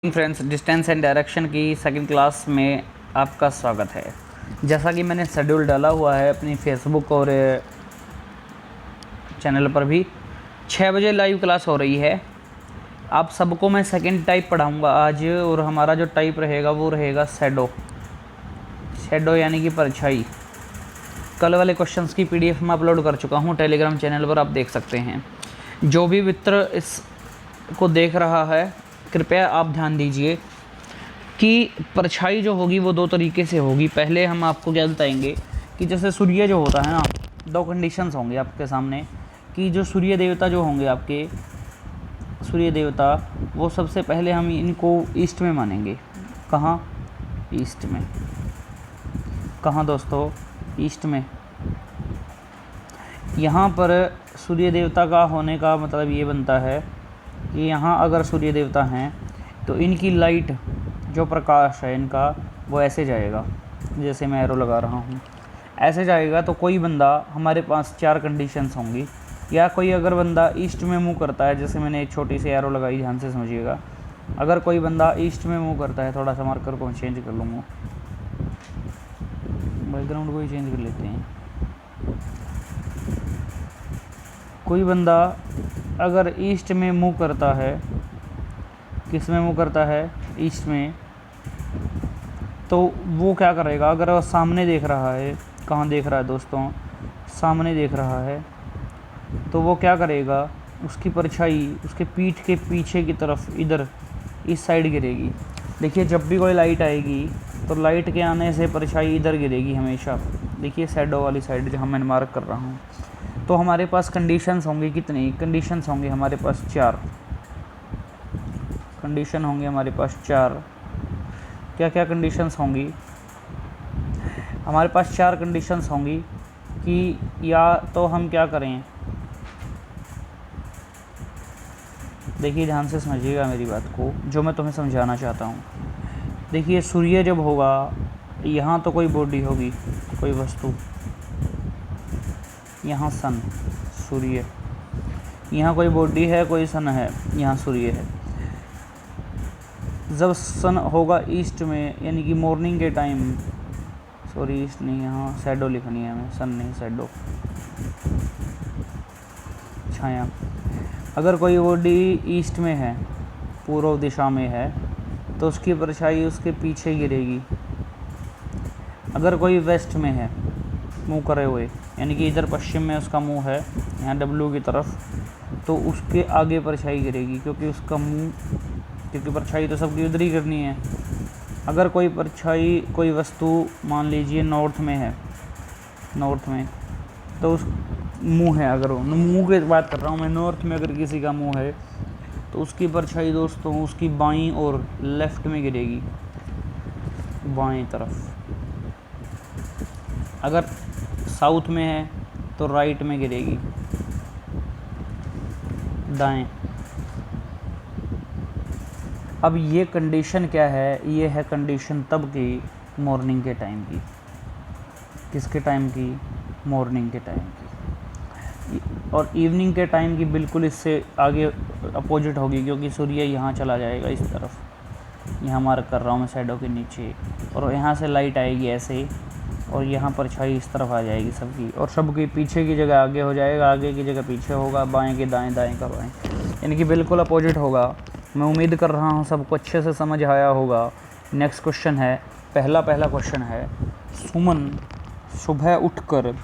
Friends, distance and direction की second class में आपका स्वागत है। जैसा कि मैंने शेड्यूल डाला हुआ है अपनी फेसबुक और चैनल पर भी 6 बजे लाइव क्लास हो रही है। आप सबको मैं सेकंड टाइप पढ़ाऊंगा आज, और हमारा जो टाइप रहेगा वो रहेगा शैडो यानी कि परछाई। कल वाले क्वेश्चंस की पीडीएफ मैं अपलोड कर चुका हूँ टेलीग्राम चैनल पर, आप देख सकते हैं। जो भी मित्र इसको देख रहा है कृपया आप ध्यान दीजिए कि परछाई जो होगी वो दो तरीके से होगी। पहले हम आपको क्या बताएंगे कि जैसे सूर्य जो होता है ना, दो कंडीशंस होंगे आपके सामने कि जो सूर्य देवता जो होंगे आपके सूर्य देवता, वो सबसे पहले हम इनको ईस्ट में मानेंगे। कहाँ? ईस्ट में। कहाँ दोस्तों? ईस्ट में। यहाँ पर सूर्य देवता का होने का मतलब ये बनता है कि यहाँ अगर सूर्य देवता हैं तो इनकी लाइट जो प्रकाश है इनका वो ऐसे जाएगा, जैसे मैं एरो लगा रहा हूँ ऐसे जाएगा। तो कोई बंदा, हमारे पास 4 कंडीशंस होंगी, या कोई अगर बंदा ईस्ट में मुँह करता है, जैसे मैंने एक छोटी सी एरो लगाई, ध्यान से समझिएगा। अगर कोई बंदा ईस्ट में मुँह करता है, थोड़ा सा मार्कर को चेंज कर लूँगा, बैकग्राउंड को ही चेंज कर लेते हैं। कोई बंदा अगर ईस्ट में मुँह करता है, किस में मुँह करता है? ईस्ट में। तो वो क्या करेगा? अगर वो सामने देख रहा है, कहाँ देख रहा है दोस्तों? सामने देख रहा है, तो वो क्या करेगा? उसकी परछाई उसके पीठ के पीछे की तरफ इधर इस साइड गिरेगी। देखिए, जब भी कोई लाइट आएगी तो लाइट के आने से परछाई इधर गिरेगी हमेशा। देखिए शैडो वाली साइड जहाँ मैं मार्क कर रहा हूँ। तो हमारे पास कंडीशंस होंगी कितनी? कंडीशंस होंगे हमारे पास 4 कंडीशन होंगे हमारे पास 4। क्या क्या कंडीशंस होंगी? हमारे पास 4 कंडीशंस होंगी कि या तो हम क्या करें। देखिए ध्यान से समझिएगा मेरी बात को, जो मैं तुम्हें समझाना चाहता हूँ। देखिए सूर्य जब होगा, यहाँ तो कोई बॉडी होगी, कोई वस्तु, यहाँ सन, सूर्य, यहाँ कोई बॉडी है, कोई सन है, यहाँ सूर्य है। जब सन होगा ईस्ट में, यानी कि मॉर्निंग के टाइम, सॉरी ईस्ट नहीं, यहाँ शैडो लिखनी है हमें, सन नहीं शैडो, छाया। अगर कोई बॉडी ईस्ट में है, पूर्व दिशा में है, तो उसकी परछाई उसके पीछे गिरेगी। अगर कोई वेस्ट में है, मुँह करे हुए, यानी कि इधर पश्चिम में उसका मुंह है, यहाँ डब्ल्यू की तरफ, तो उसके आगे परछाई गिरेगी, क्योंकि उसका मुंह, क्योंकि परछाई तो सबकी उधर ही करनी है। अगर कोई परछाई, कोई वस्तु मान लीजिए नॉर्थ में है, नॉर्थ में, तो उस मुंह है, अगर वो मुंह की बात कर रहा हूँ मैं, नॉर्थ में अगर किसी का मुंह है तो उसकी परछाई दोस्तों उसकी बाईं और लेफ़्ट में गिरेगी, बाईं तरफ। अगर साउथ में है तो राइट में गिरेगी, दाएं। अब ये कंडीशन क्या है? ये है कंडीशन तब की मॉर्निंग के टाइम की। किसके टाइम की? मॉर्निंग के टाइम की। और इवनिंग के टाइम की बिल्कुल इससे आगे अपोजिट होगी, क्योंकि सूर्य यहाँ चला जाएगा इस तरफ, यहाँ मार्क कर रहा हूँ मैं शैडो के नीचे, और यहाँ से लाइट आएगी ऐसे, और यहाँ परछाई इस तरफ आ जाएगी सबकी, और सबकी पीछे की जगह आगे हो जाएगा, आगे की जगह पीछे होगा, बाएं के दाएं, दाएं का बाएं, यानी कि बिल्कुल अपोजिट होगा। मैं उम्मीद कर रहा हूँ सबको अच्छे से समझ आया होगा। नेक्स्ट क्वेश्चन है, पहला क्वेश्चन है, सुमन सुबह उठकर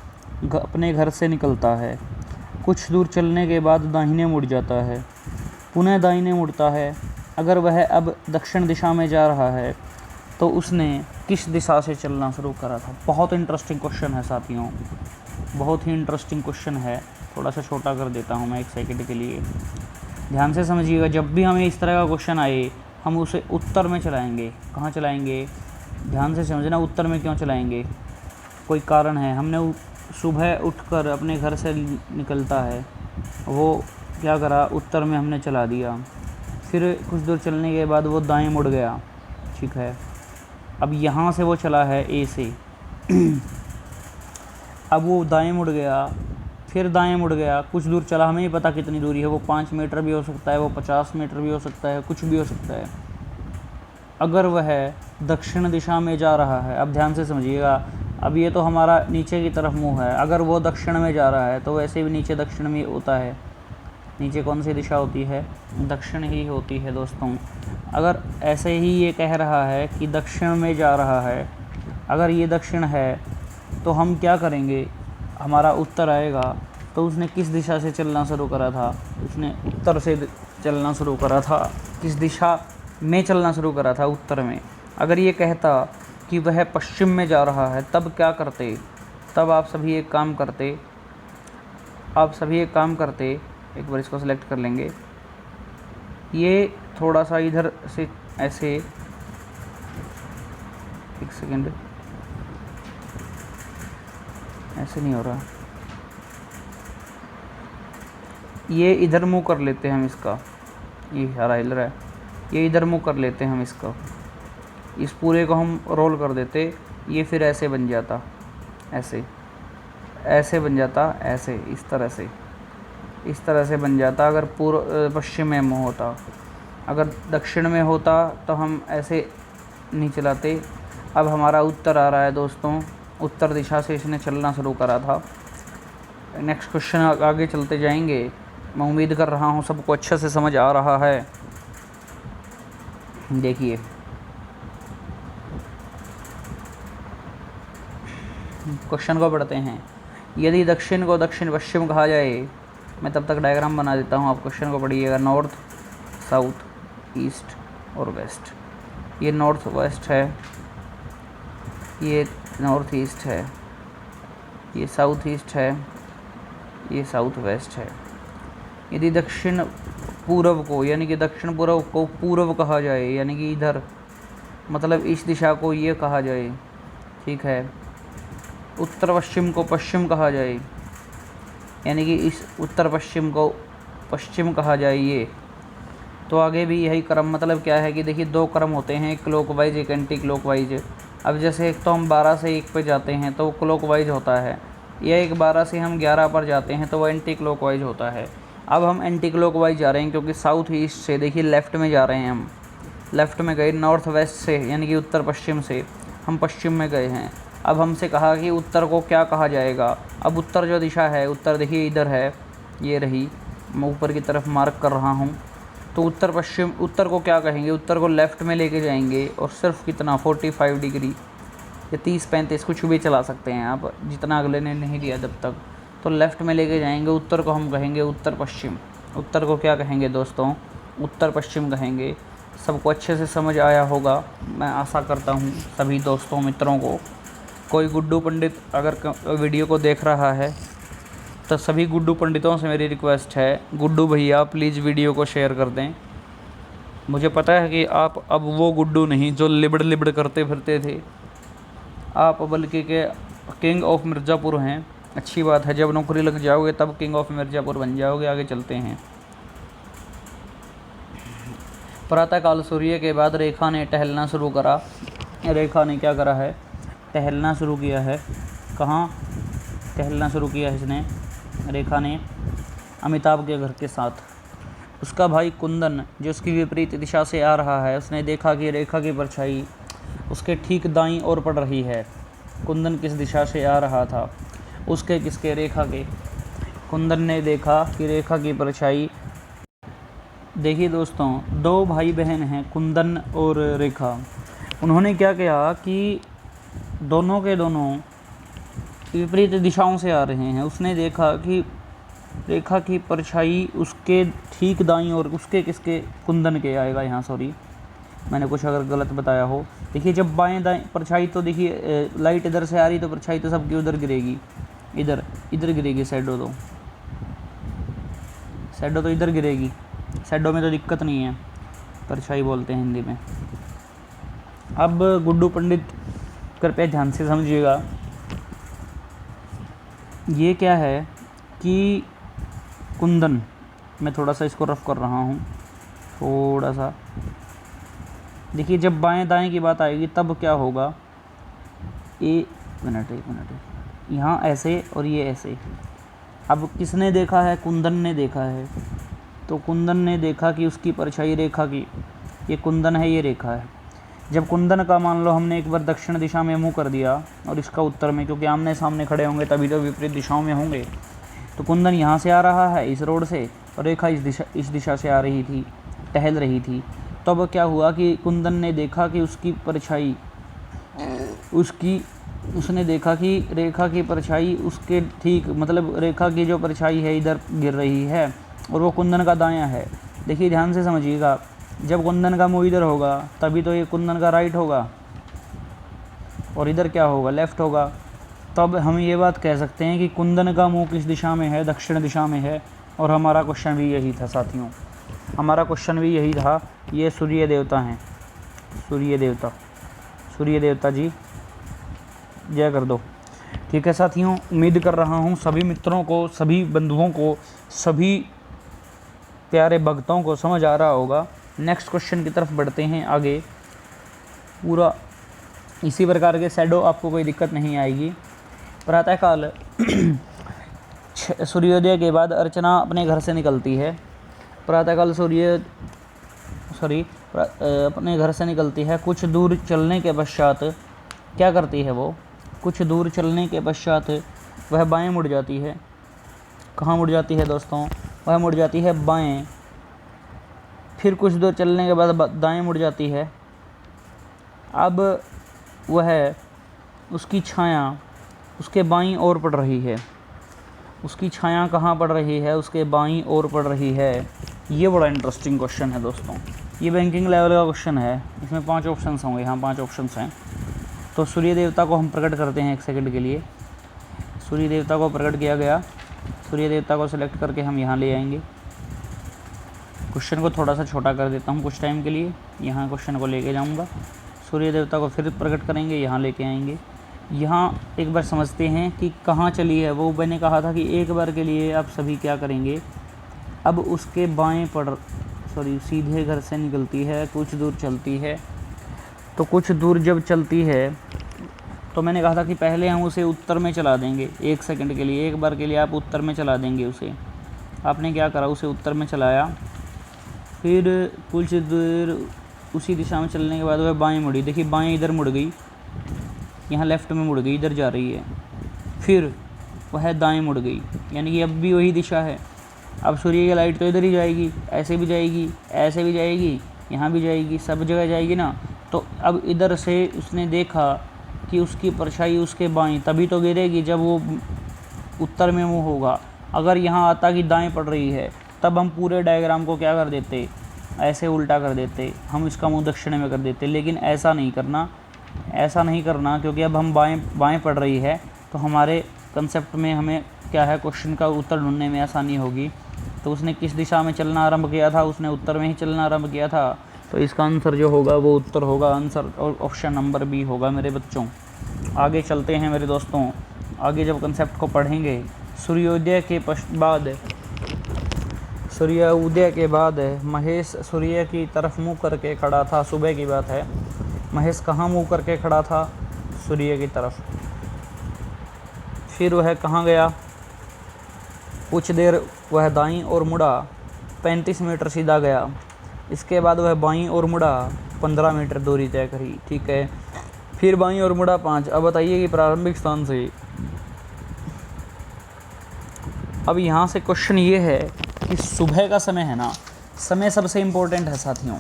अपने घर से निकलता है, कुछ दूर चलने के बाद दाहिने मुड़ जाता है, पुनः दाहिने मुड़ता है। अगर वह अब दक्षिण दिशा में जा रहा है तो उसने किस दिशा से चलना शुरू करा था? बहुत इंटरेस्टिंग क्वेश्चन है साथियों, बहुत ही इंटरेस्टिंग क्वेश्चन है। थोड़ा सा छोटा कर देता हूँ मैं 1 सेकंड के लिए, ध्यान से समझिएगा। जब भी हमें इस तरह का क्वेश्चन आए हम उसे उत्तर में चलाएंगे। कहाँ चलाएंगे? ध्यान से समझना, उत्तर में क्यों चलाएंगे? कोई कारण है। हमने सुबह उठकर अपने घर से निकलता है, वो क्या करा? उत्तर में हमने चला दिया। फिर कुछ दूर चलने के बाद वो दाएं मुड़ गया, ठीक है। अब यहाँ से वो चला है ए से अब वो दाएं मुड़ गया, फिर दाएं मुड़ गया, कुछ दूर चला, हमें नहीं पता कितनी दूरी है, वो 5 मीटर भी हो सकता है, वो 50 मीटर भी हो सकता है, कुछ भी हो सकता है। अगर वह दक्षिण दिशा में जा रहा है, अब ध्यान से समझिएगा, अब ये तो हमारा नीचे की तरफ मुंह है, अगर वो दक्षिण में जा रहा है तो वैसे भी नीचे दक्षिण में होता है। नीचे कौन सी दिशा होती है? दक्षिण ही होती है दोस्तों। अगर ऐसे ही ये कह रहा है कि दक्षिण में जा रहा है, अगर ये दक्षिण है तो हम क्या करेंगे? हमारा उत्तर आएगा। तो उसने किस दिशा से चलना शुरू करा था? उसने उत्तर से चलना शुरू करा था। किस दिशा में चलना शुरू करा था? उत्तर में। अगर ये कहता कि वह पश्चिम में जा रहा है, तब क्या करते? तब आप सभी एक काम करते, एक बार इसको सेलेक्ट कर लेंगे, ये थोड़ा सा इधर से ऐसे, एक सेकेंड, ऐसे नहीं हो रहा, ये इधर मुँह कर लेते हैं हम इसका, ये हरा हिल रहा है, ये इधर मुँह कर लेते हैं हम इसका, इस पूरे को हम रोल कर देते, ये फिर ऐसे बन जाता, ऐसे बन जाता, ऐसे इस तरह से बन जाता। अगर पश्चिम में मुँह होता, अगर दक्षिण में होता तो हम ऐसे नहीं चलाते। अब हमारा उत्तर आ रहा है दोस्तों, उत्तर दिशा से इसने चलना शुरू करा था। नेक्स्ट क्वेश्चन आगे चलते जाएंगे। मैं उम्मीद कर रहा हूँ सबको अच्छे से समझ आ रहा है। देखिए, क्वेश्चन को पढ़ते हैं। यदि दक्षिण को दक्षिण पश्चिम कहा जाए, मैं तब तक डायग्राम बना देता हूँ, आप क्वेश्चन को पढ़िएगा। नॉर्थ, साउथ, ईस्ट और वेस्ट। ये नॉर्थ वेस्ट है, ये नॉर्थ ईस्ट है, ये साउथ ईस्ट है, ये साउथ वेस्ट है। यदि दक्षिण पूर्व को, यानी कि दक्षिण पूर्व को पूर्व कहा जाए, यानी कि इधर, मतलब इस दिशा को ये कहा जाए, ठीक है। उत्तर पश्चिम को पश्चिम कहा जाए, यानी कि इस उत्तर पश्चिम को पश्चिम कहा जाए ये, तो आगे भी यही क्रम, मतलब क्या है कि देखिए दो क्रम होते हैं, एक क्लॉकवाइज एक एंटी क्लॉकवाइज। अब जैसे एक तो हम 12 से 1 पे जाते हैं तो वो क्लॉकवाइज होता है, या एक 12 से हम 11 पर जाते हैं तो वो एंटी क्लॉकवाइज होता है। अब हम एंटी क्लॉकवाइज जा रहे हैं क्योंकि साउथ ईस्ट से, देखिए लेफ़्ट में जा रहे हैं हम, लेफ़्ट में गए, नॉर्थ वेस्ट से यानी कि उत्तर पश्चिम से हम पश्चिम में गए हैं। अब हमसे कहा कि उत्तर को क्या कहा जाएगा। अब उत्तर जो दिशा है, उत्तर देखिए इधर है, ये रही, मैं ऊपर की तरफ मार्क कर रहा हूँ। तो उत्तर पश्चिम, उत्तर को क्या कहेंगे? उत्तर को लेफ़्ट में लेके जाएंगे और सिर्फ कितना 45 डिग्री या 30-35 कुछ भी चला सकते हैं आप, जितना अगले ने नहीं लिया जब तक। तो लेफ़्ट में लेके जाएंगे, उत्तर को हम कहेंगे उत्तर पश्चिम। उत्तर को क्या कहेंगे दोस्तों? उत्तर पश्चिम कहेंगे। सबको अच्छे से समझ आया होगा, मैं आशा करता हूँ सभी दोस्तों मित्रों को। कोई गुड्डू पंडित अगर वीडियो को देख रहा है तो सभी गुड्डू पंडितों से मेरी रिक्वेस्ट है, गुड्डू भैया प्लीज़ वीडियो को शेयर कर दें। मुझे पता है कि आप अब वो गुड्डू नहीं जो लिबड़ करते फिरते थे, आप बल्कि के किंग ऑफ मिर्ज़ापुर हैं। अच्छी बात है, जब नौकरी लग जाओगे तब किंग ऑफ मिर्ज़ापुर बन जाओगे। आगे चलते हैं। प्रातःकाल सूर्य के बाद रेखा ने टहलना शुरू करा। रेखा ने क्या करा है? टहलना शुरू किया है। कहाँ टहलना शुरू किया है इसने? रेखा ने अमिताभ के घर के साथ। उसका भाई कुंदन जो उसकी विपरीत दिशा से आ रहा है, उसने देखा कि रेखा की परछाई उसके ठीक दाईं ओर पड़ रही है। कुंदन किस दिशा से आ रहा था? उसके किसके? रेखा के। कुंदन ने देखा कि रेखा की परछाई, देखिए दोस्तों दो भाई बहन हैं कुंदन और रेखा। उन्होंने क्या किया कि दोनों के दोनों विपरीत दिशाओं से आ रहे हैं। उसने देखा कि रेखा की परछाई उसके ठीक दाईं ओर, उसके किसके? कुंदन के आएगा यहाँ, सॉरी मैंने कुछ अगर गलत बताया हो। देखिए जब बाएं दाएं परछाई, तो देखिए लाइट इधर से आ रही तो परछाई तो सबकी उधर गिरेगी, इधर गिरेगी। शैडो तो इधर गिरेगी। शैडो में तो दिक्कत नहीं है, परछाई बोलते हैं हिंदी में। अब गुड्डू पंडित कृपया ध्यान से समझिएगा, ये क्या है कि कुंदन, मैं थोड़ा सा इसको रफ कर रहा हूँ, थोड़ा सा देखिए जब बाएं दाएं की बात आएगी तब क्या होगा? एक मिनट यहाँ ऐसे और ये ऐसे। अब किसने देखा है? कुंदन ने देखा है। तो कुंदन ने देखा कि उसकी परछाई रेखा की, ये कुंदन है, ये रेखा है। जब कुंदन का मान लो हमने एक बार दक्षिण दिशा में मुँह कर दिया और इसका उत्तर में, क्योंकि आमने सामने खड़े होंगे तभी तो विपरीत दिशाओं में होंगे, तो कुंदन यहाँ से आ रहा है इस रोड से और रेखा इस दिशा से आ रही थी, टहल रही थी। तो अब क्या हुआ कि कुंदन ने देखा कि उसकी परछाई उसने देखा कि रेखा की परछाई उसके ठीक, मतलब रेखा की जो परछाई है इधर गिर रही है और वो कुंदन का दायां है। देखिए ध्यान से समझिएगा, जब कुंदन का मुँह इधर होगा तभी तो ये कुंदन का राइट होगा और इधर क्या होगा, लेफ़्ट होगा। तब हम ये बात कह सकते हैं कि कुंदन का मुँह किस दिशा में है, दक्षिण दिशा में है। और हमारा क्वेश्चन भी यही था साथियों, हमारा क्वेश्चन भी यही था। ये सूर्य देवता हैं, सूर्य देवता जी जय कर दो। ठीक है साथियों, उम्मीद कर रहा हूँ सभी मित्रों को, सभी बंधुओं को, सभी प्यारे भक्तों को समझ आ रहा होगा। नेक्स्ट क्वेश्चन की तरफ बढ़ते हैं आगे। पूरा इसी प्रकार के शैडो, आपको कोई दिक्कत नहीं आएगी। प्रातःकाल सूर्योदय के बाद अर्चना अपने घर से निकलती है। प्रातःकाल अपने घर से निकलती है। कुछ दूर चलने के पश्चात क्या करती है वो, कुछ दूर चलने के पश्चात वह बाएं मुड़ जाती है। कहाँ मुड़ जाती है दोस्तों, वह मुड़ जाती है बाएं। फिर कुछ दूर चलने के बाद दाएं मुड़ जाती है। अब वह, उसकी छाया उसके बाईं ओर पड़ रही है। उसकी छाया कहाँ पड़ रही है, उसके बाईं ओर पड़ रही है। ये बड़ा इंटरेस्टिंग क्वेश्चन है दोस्तों, ये बैंकिंग लेवल का क्वेश्चन है। इसमें 5 ऑप्शंस होंगे, यहाँ 5 ऑप्शंस हैं। तो सूर्य देवता को हम प्रकट करते हैं 1 सेकंड के लिए। सूर्य देवता को प्रकट किया गया। सूर्य देवता को सिलेक्ट करके हम यहाँ ले आएंगे। क्वेश्चन को थोड़ा सा छोटा कर देता हूँ कुछ टाइम के लिए, यहाँ क्वेश्चन को लेके जाऊँगा। सूर्य देवता को फिर प्रकट करेंगे, यहाँ लेके आएंगे। यहाँ एक बार समझते हैं कि कहाँ चली है वो। मैंने कहा था कि एक बार के लिए आप सभी क्या करेंगे, अब उसके बाएं सीधे घर से निकलती है, कुछ दूर चलती है। तो कुछ दूर जब चलती है तो मैंने कहा था कि पहले हम उसे उत्तर में चला देंगे 1 सेकंड के लिए, एक बार के लिए आप उत्तर में चला देंगे उसे। आपने क्या करा, उसे उत्तर में चलाया। फिर कुछ दूर उसी दिशा में चलने के बाद वह बाएं मुड़ी। देखिए बाएं इधर मुड़ गई, यहाँ लेफ़्ट में मुड़ गई, इधर जा रही है। फिर वह दाएं मुड़ गई, यानी कि अब भी वही दिशा है। अब सूर्य की लाइट तो इधर ही जाएगी, ऐसे भी जाएगी, ऐसे भी जाएगी, यहाँ भी जाएगी, सब जगह जाएगी ना। तो अब इधर से उसने देखा कि उसकी परछाई उसके बाएं, तभी तो गिरेगी जब वो उत्तर में मुँह होगा। अगर यहाँ आता कि दाएं पड़ रही है, तब हम पूरे डायग्राम को क्या कर देते, ऐसे उल्टा कर देते, हम इसका मुँह दक्षिण में कर देते। लेकिन ऐसा नहीं करना, क्योंकि अब हम बाएं पड़ रही है तो हमारे कंसेप्ट में हमें क्या है, क्वेश्चन का उत्तर ढूंढने में आसानी होगी। तो उसने किस दिशा में चलना आरंभ किया था, उसने उत्तर में ही चलना आरंभ किया था। तो इसका आंसर जो होगा वो उत्तर होगा, आंसर और ऑप्शन नंबर बी होगा मेरे बच्चों। आगे चलते हैं मेरे दोस्तों। आगे जब कंसेप्ट को पढ़ेंगे, सूर्योदय के बाद महेश सूर्य की तरफ मुँह करके खड़ा था। सुबह की बात है। महेश कहाँ मुँह करके खड़ा था, सूर्य की तरफ। फिर वह कहाँ गया, कुछ देर वह दाईं ओर मुड़ा, 35 मीटर सीधा गया। इसके बाद वह बाईं ओर मुड़ा, 15 मीटर दूरी तय करी। ठीक है, फिर बाईं ओर मुड़ा 5। अब बताइए कि प्रारंभिक स्थान से, अब यहाँ से क्वेश्चन ये है कि सुबह का समय है ना, समय सबसे इम्पोर्टेंट है साथियों,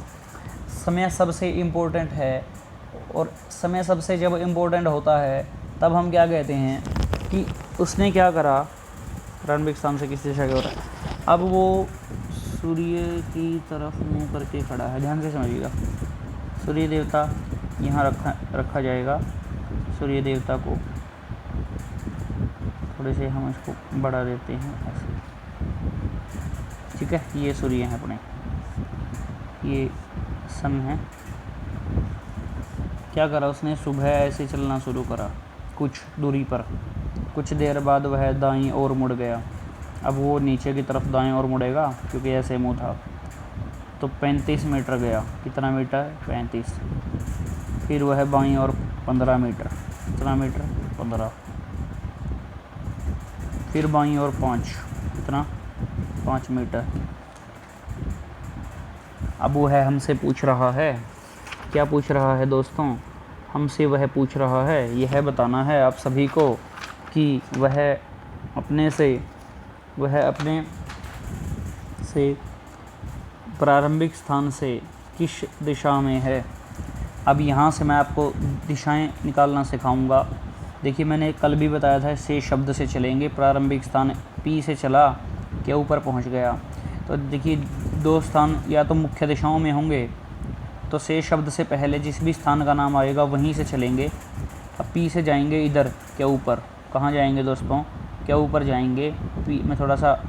समय सबसे इम्पोर्टेंट है। और समय सबसे जब इम्पोर्टेंट होता है तब हम क्या कहते हैं कि उसने क्या करा, प्रारंभिक स्थान से किस दिशा की ओर है। अब वो सूर्य की तरफ मुँह करके खड़ा है, ध्यान से समझिएगा। सूर्य देवता यहाँ रखा जाएगा। सूर्य देवता को थोड़े से हम इसको बढ़ा देते हैं ऐसे, ठीक है। ये सूर्य हैं अपने, ये सन है। क्या करा उसने, सुबह ऐसे चलना शुरू करा कुछ दूरी पर। कुछ देर बाद वह दाईं ओर मुड़ गया। अब वो नीचे की तरफ दाएं ओर मुड़ेगा क्योंकि ऐसे मुँह था। तो 35 मीटर गया। कितना मीटर, 35। फिर वह बाईं ओर 15 मीटर। कितना मीटर, 15। फिर बाईं ओर 5। कितना, 5 मीटर। अब वो है हमसे पूछ रहा है क्या पूछ रहा है दोस्तों? हमसे वह पूछ रहा है, यह बताना है आप सभी को कि वह अपने से प्रारंभिक स्थान से किस दिशा में है। अब यहाँ से मैं आपको दिशाएं निकालना सिखाऊंगा। देखिए, मैंने कल भी बताया था से शब्द से चलेंगे। प्रारंभिक स्थान पी से चला, के ऊपर पहुँच गया। तो देखिए, दो स्थान या तो मुख्य दिशाओं में होंगे, तो से शब्द से पहले जिस भी स्थान का नाम आएगा वहीं से चलेंगे। अब पी से जाएंगे इधर के ऊपर। कहाँ जाएंगे दोस्तों? के ऊपर जाएंगे। पी, मैं थोड़ा सा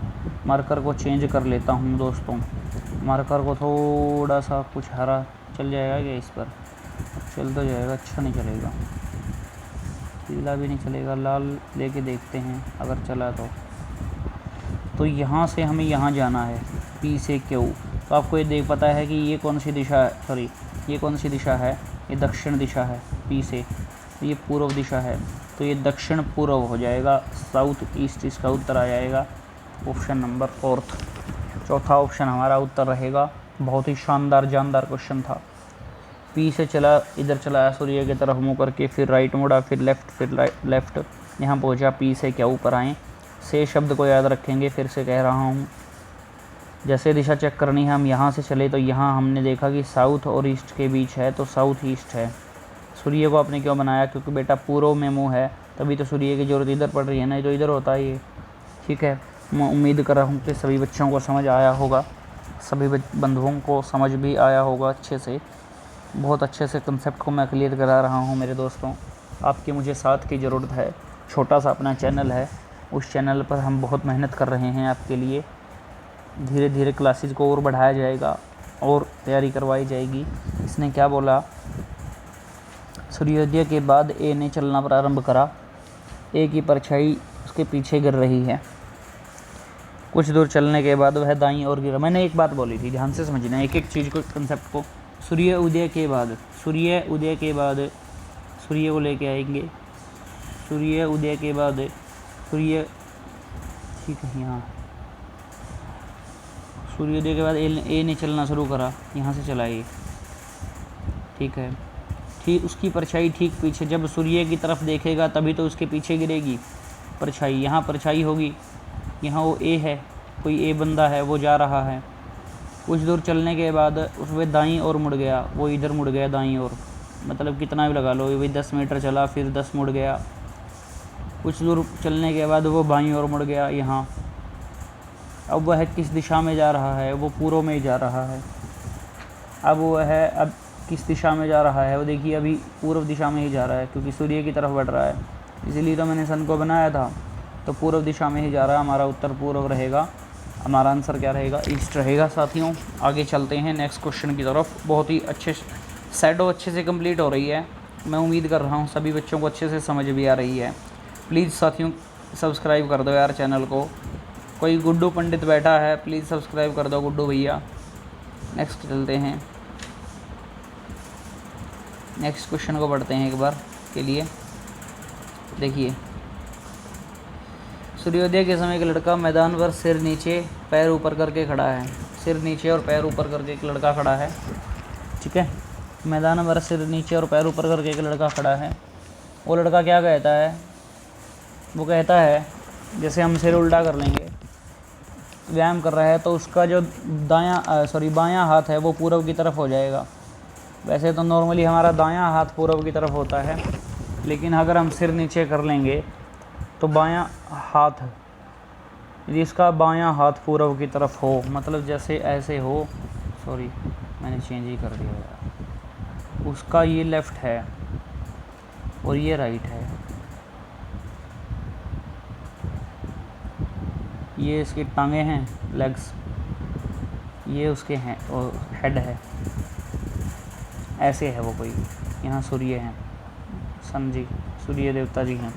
मार्कर को चेंज कर लेता हूँ दोस्तों। मार्कर को थोड़ा सा कुछ हरा चल जाएगा क्या इस पर? चल तो जाएगा, अच्छा नहीं चलेगा। पीला भी नहीं चलेगा, लाल लेके देखते हैं अगर चला तो यहाँ से हमें यहाँ जाना है, पी से क्यू। तो आपको ये पता है कि ये कौन सी दिशा है, सॉरी ये कौन सी दिशा है? ये दक्षिण दिशा है पी से। ये पूर्व दिशा है, तो ये दक्षिण पूर्व हो जाएगा, साउथ ईस्ट इसका उत्तर आ जाएगा। ऑप्शन नंबर 4, चौथा ऑप्शन हमारा उत्तर रहेगा। बहुत ही शानदार जानदार क्वेश्चन था। पी से चला, इधर चलाया सूर्य की तरफ मुँह करके, फिर राइट मुड़ा, फिर लेफ़्ट, यहाँ पहुँचा। पी से क्या ऊपर आएँ। से शब्द को याद रखेंगे, फिर से कह रहा हूँ। जैसे दिशा चेक करनी है, हम यहाँ से चले तो यहाँ हमने देखा कि साउथ और ईस्ट के बीच है, तो साउथ ईस्ट है। सूर्य को आपने क्यों बनाया? क्योंकि बेटा पूर्व में मुँह है, तभी तो सूर्य की ज़रूरत इधर पड़ रही है ना, तो इधर होता है ये। ठीक है, मैं उम्मीद कर रहा हूँ कि सभी बच्चों को समझ आया होगा, सभी बंधुओं को समझ भी आया होगा अच्छे से। बहुत अच्छे से कंसेप्ट को मैं क्लियर करा रहा हूँ मेरे दोस्तों। आपकी मुझे साथ की ज़रूरत है। छोटा सा अपना चैनल है, उस चैनल पर हम बहुत मेहनत कर रहे हैं आपके लिए। धीरे धीरे क्लासेस को और बढ़ाया जाएगा और तैयारी करवाई जाएगी। इसने क्या बोला? सूर्योदय के बाद ए ने चलना प्रारंभ करा। ए की परछाई उसके पीछे गिर रही है। कुछ दूर चलने के बाद वह दाईं ओर गिरा। मैंने एक बात बोली थी, ध्यान से समझना एक एक चीज़ को, कंसेप्ट को। सूर्य उदय के बाद सूर्य को लेके आएंगे। सूर्य उदय के बाद सूर्य, ठीक है, यहाँ सूर्योदय के बाद ए ने चलना शुरू करा, यहाँ से चलाइए। ठीक है, ठीक उसकी परछाई ठीक पीछे, जब सूर्य की तरफ देखेगा तभी तो उसके पीछे गिरेगी परछाई। यहाँ परछाई होगी, यहाँ वो ए है, कोई ए बंदा है, वो जा रहा है। कुछ दूर चलने के बाद उसमें दाईं ओर मुड़ गया, वो इधर मुड़ गया दाईं ओर। मतलब कितना भी लगा लो, ये 10 मीटर चला, फिर 10 मुड़ गया। कुछ दूर चलने के बाद वो बाईं ओर मुड़ गया यहाँ। अब वह किस दिशा में जा रहा है? वो पूर्व में ही जा रहा है। अब किस दिशा में जा रहा है? वो देखिए अभी पूर्व दिशा में ही जा रहा है, क्योंकि सूर्य की तरफ बढ़ रहा है, इसीलिए तो मैंने सन को बनाया था। तो पूर्व दिशा में ही जा रहा है, हमारा उत्तर पूर्व रहेगा। हमारा आंसर क्या रहेगा? ईस्ट रहेगा। साथियों, आगे चलते हैं नेक्स्ट क्वेश्चन की तरफ। बहुत ही अच्छे शैडो अच्छे से कंप्लीट हो रही है। मैं उम्मीद कर रहा हूँ सभी बच्चों को अच्छे से समझ भी आ रही है। प्लीज़ साथियों सब्सक्राइब कर दो यार चैनल को। कोई गुड्डू पंडित बैठा है, प्लीज़ सब्सक्राइब कर दो गुड्डू भैया। नेक्स्ट चलते हैं, नेक्स्ट क्वेश्चन को पढ़ते हैं एक बार के लिए। देखिए, सूर्योदय के समय एक लड़का मैदान पर सिर नीचे पैर ऊपर करके खड़ा है। सिर नीचे और पैर ऊपर करके एक लड़का खड़ा है। ठीक है, मैदान पर सिर नीचे और पैर ऊपर करके एक लड़का खड़ा है। वो लड़का क्या कहता है? वो कहता है, जैसे हम सिर उल्टा कर लेंगे, व्यायाम कर रहा है, तो उसका जो बायां हाथ है वो पूर्व की तरफ हो जाएगा। वैसे तो नॉर्मली हमारा दायां हाथ पूर्व की तरफ होता है, लेकिन अगर हम सिर नीचे कर लेंगे तो बायां हाथ, यदि इसका बायां हाथ पूर्व की तरफ हो, मतलब जैसे ऐसे हो, सॉरी मैंने चेंज ही कर दिया यार, उसका ये लेफ़्ट है और ये राइट है, ये इसकी टांगे हैं, लेग्स, ये उसके हैं और हेड है, ऐसे है वो कोई। यहाँ सूर्य हैं, सन जी, सूर्य देवता जी हैं।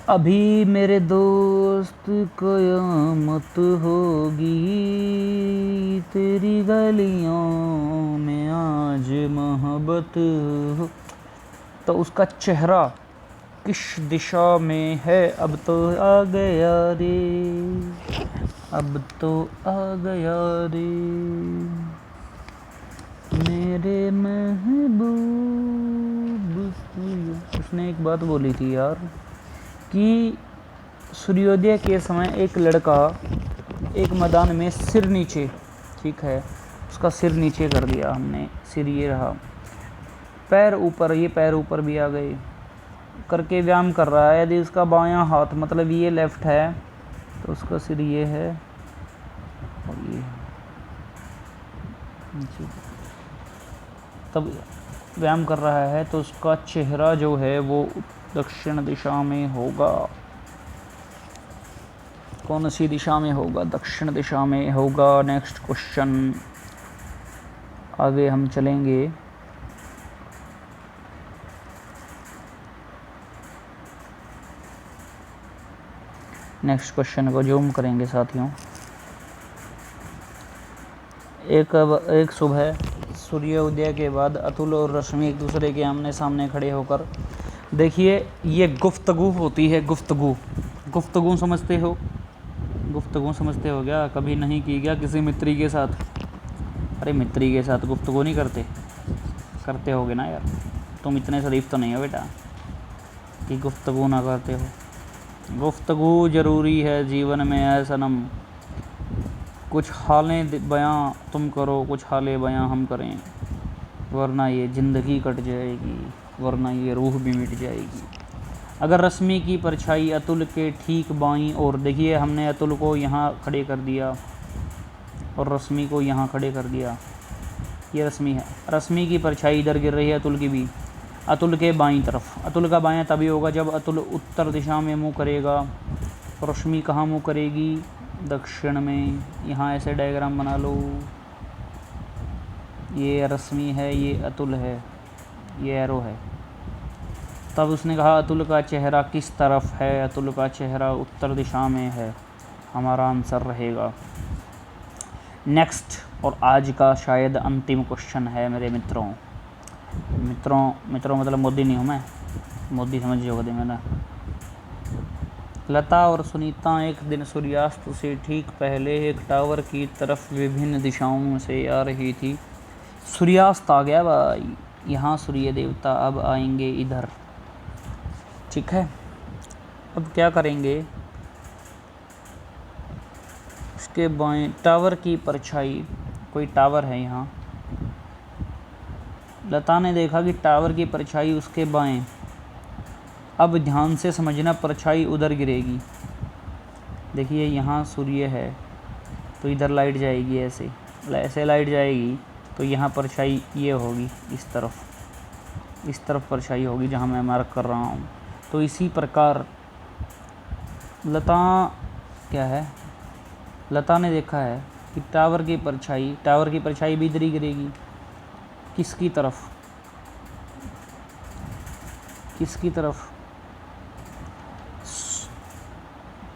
अभी मेरे दोस्त क़यामत होगी, तेरी गलियों में आज मोहब्बत हो। तो उसका चेहरा किस दिशा में है? अब तो आ गया रे, अब तो आ गया रे मेरे महबूब। उसने एक बात बोली थी यार कि सूर्योदय के समय एक लड़का एक मैदान में सिर नीचे, ठीक है, उसका सिर नीचे कर दिया हमने, सिर ये रहा, पैर ऊपर, ये पैर ऊपर भी आ गए करके व्यायाम कर रहा है। यदि उसका बायां हाथ मतलब ये लेफ़्ट है तो उसका सिर ये है और ये नीचे, तब व्यायाम कर रहा है तो उसका चेहरा जो है वो दक्षिण दिशा में होगा। कौन सी दिशा में होगा? दक्षिण दिशा में होगा। नेक्स्ट क्वेश्चन, आगे हम चलेंगे। नेक्स्ट क्वेश्चन को जूम करेंगे साथियों। एक सुबह सूर्योदय के बाद अतुल और रश्मि एक दूसरे के आमने सामने खड़े होकर, देखिए ये गुफ्तगू होती है, गुफ्तगू समझते हो? गुफ्तगू समझते हो क्या? कभी नहीं की क्या किसी मित्री के साथ? अरे मित्री के साथ गुफ्तगू नहीं करते? करते होगे ना यार, तुम इतने शरीफ तो नहीं हो बेटा कि गुफ्तगू ना करते हो। गुफ्तगू ज़रूरी है जीवन में है सनम, कुछ हालें बयां तुम करो, कुछ हालें बयां हम करें, वरना ये ज़िंदगी कट जाएगी, वरना ये रूह भी मिट जाएगी। अगर रश्मि की परछाई अतुल के ठीक बाईं ओर, देखिए हमने अतुल को यहाँ खड़े कर दिया और रश्मि को यहाँ खड़े कर दिया, ये रश्मि है, रश्मि की परछाई इधर गिर रही है अतुल की भी, अतुल के बाईं तरफ। अतुल का बायां तभी होगा जब अतुल उत्तर दिशा में मुँह करेगा, रश्मि कहाँ मुँह करेगी? दक्षिण में। यहाँ ऐसे डायग्राम बना लो, ये रश्मि है, ये अतुल है, ये एरो है। तब उसने कहा अतुल का चेहरा किस तरफ है? अतुल का चेहरा उत्तर दिशा में है, हमारा आंसर रहेगा। नेक्स्ट और आज का शायद अंतिम क्वेश्चन है मेरे मित्रों मतलब मोदी नहीं हूँ मैं, मोदी समझ जाओगे मैंने। लता और सुनीता एक दिन सूर्यास्त से ठीक पहले एक टावर की तरफ विभिन्न दिशाओं से आ रही थी। सूर्यास्त आ गया भाई, यहाँ सूर्य देवता अब आएंगे इधर, ठीक है। अब क्या करेंगे? उसके बाएं टावर की परछाई, कोई टावर है यहाँ, लता ने देखा कि टावर की परछाई उसके बाएं, अब ध्यान से समझना, परछाई उधर गिरेगी। देखिए यहाँ सूर्य है तो इधर लाइट जाएगी, ऐसे लाइट जाएगी तो यहाँ परछाई ये होगी, इस तरफ परछाई होगी जहाँ मैं मार्क कर रहा हूँ। तो इसी प्रकार लता क्या है, लता ने देखा है कि टावर की परछाई भी इधर ही गिरेगी। किसकी तरफ?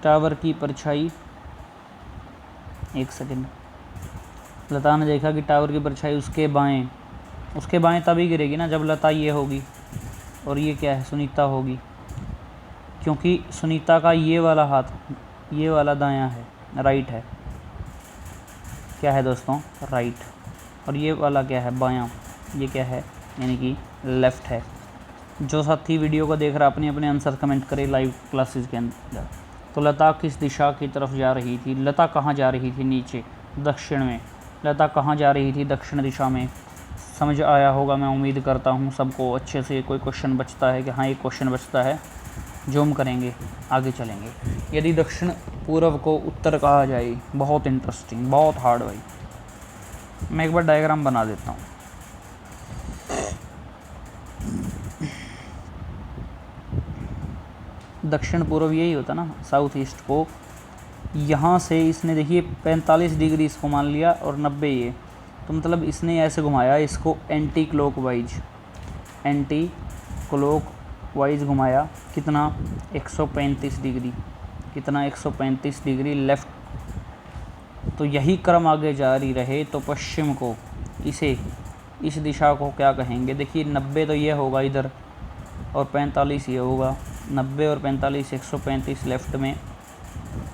टावर की परछाई, एक सेकंड, लता ने देखा कि टावर की परछाई उसके बाएं तभी गिरेगी ना जब लता ये होगी और ये क्या है, सुनीता होगी, क्योंकि सुनीता का ये वाला हाथ, ये वाला दायां है, राइट है, क्या है दोस्तों? राइट। और ये वाला क्या है? बायां। ये क्या है? यानी कि लेफ़्ट है। जो साथी वीडियो को देख रहा अपने अपने आंसर कमेंट करे लाइव क्लासेस के अंदर। तो लता किस दिशा की तरफ जा रही थी? लता कहाँ जा रही थी? नीचे, दक्षिण में। लता कहाँ जा रही थी? दक्षिण दिशा में। समझ आया होगा, मैं उम्मीद करता हूँ सबको अच्छे से। कोई क्वेश्चन बचता है कि हाँ एक क्वेश्चन बचता है, जूम करेंगे, आगे चलेंगे। यदि दक्षिण पूर्व को उत्तर कहा जाए, बहुत इंटरेस्टिंग, बहुत हार्ड भाई। मैं एक बार डायग्राम बना देता हूँ। दक्षिण पूर्व यही होता ना, साउथ ईस्ट को। यहाँ से इसने देखिए 45 डिग्री इसको मान लिया और 90 ये, तो मतलब इसने ऐसे घुमाया इसको एंटी क्लॉकवाइज घुमाया। कितना? 135 डिग्री। कितना? 135 डिग्री लेफ़्ट। तो यही क्रम आगे जारी रहे तो पश्चिम को, इस दिशा को क्या कहेंगे? देखिए 90 तो ये होगा इधर और 45 ये होगा। 90 और 45, 135 लेफ़्ट में,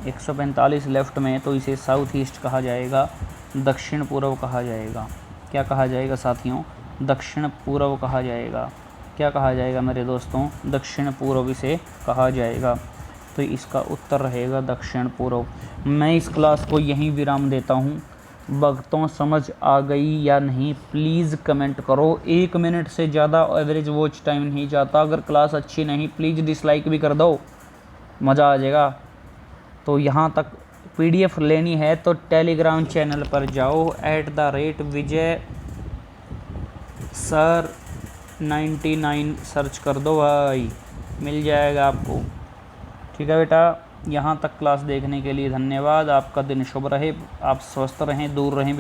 145 लेफ़्ट में, तो इसे साउथ ईस्ट कहा जाएगा, दक्षिण पूर्व कहा जाएगा। क्या कहा जाएगा साथियों? दक्षिण पूर्व कहा जाएगा। क्या कहा जाएगा मेरे दोस्तों? दक्षिण पूर्व इसे कहा जाएगा। तो इसका उत्तर रहेगा दक्षिण पूर्व। मैं इस क्लास को यहीं विराम देता हूँ। भक्तों समझ आ गई या नहीं प्लीज़ कमेंट करो। 1 मिनट से ज़्यादा एवरेज वॉच टाइम नहीं चाहता। अगर क्लास अच्छी नहीं प्लीज़ डिसलाइक भी कर दो, मज़ा आ जाएगा। तो यहाँ तक PDF लेनी है तो टेलीग्राम चैनल पर जाओ, @विजय सर 99 सर्च कर दो भाई, मिल जाएगा आपको। ठीक है बेटा, यहाँ तक क्लास देखने के लिए धन्यवाद। आपका दिन शुभ रहे, आप स्वस्थ रहें, दूर रहें